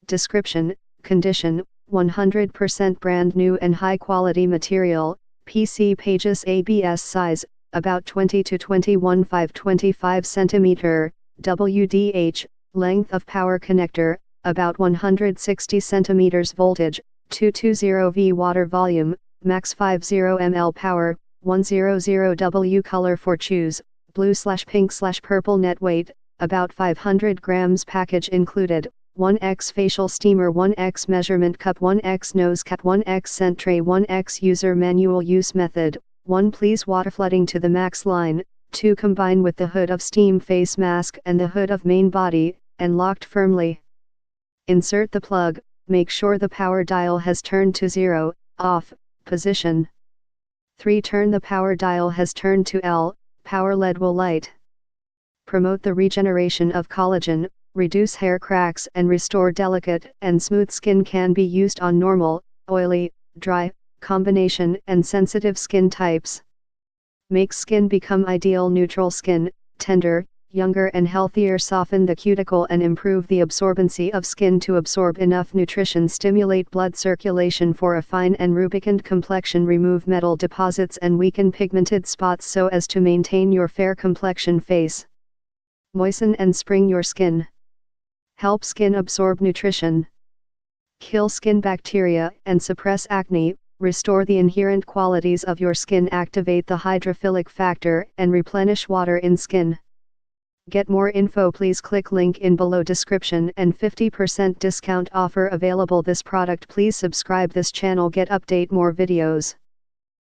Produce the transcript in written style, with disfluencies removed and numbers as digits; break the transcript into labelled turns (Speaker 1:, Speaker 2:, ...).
Speaker 1: Description: condition, 100% brand new and high quality material, PC pages ABS size, about 20 to 21 525 cm, WDH, length of power connector, about 160 cm voltage, 220V water volume, max 50 ml power, 100W color for choose, blue/pink/purple net weight, about 500 grams package included, 1x facial steamer, 1x measurement cup, 1x nose cap, 1x scent tray, 1x user manual use method, 1 please waterflooding to the max line, 2 combine with the hood of steam face mask and the hood of main body, and locked firmly. Insert the plug, make sure the power dial has turned to 0, off, position. 3 turn the power dial has turned to L, power LED will light. Promote the regeneration of collagen, reduce hair cracks and restore delicate and smooth skin. Can be used on normal, oily, dry, combination and sensitive skin types. Makes skin become ideal neutral skin, tender, younger and healthier. Soften the cuticle and improve the absorbency of skin to absorb enough nutrition. Stimulate blood circulation for a fine and rubicund complexion. Remove metal deposits and weaken pigmented spots so as to maintain your fair complexion face. Moisten and spring your skin. Help skin absorb nutrition. Kill skin bacteria and suppress acne. Restore the inherent qualities of your skin. Activate the hydrophilic factor and replenish water in skin. Get more info, please click link in below description and 50% discount offer available. This product, please subscribe this channel, get update more videos.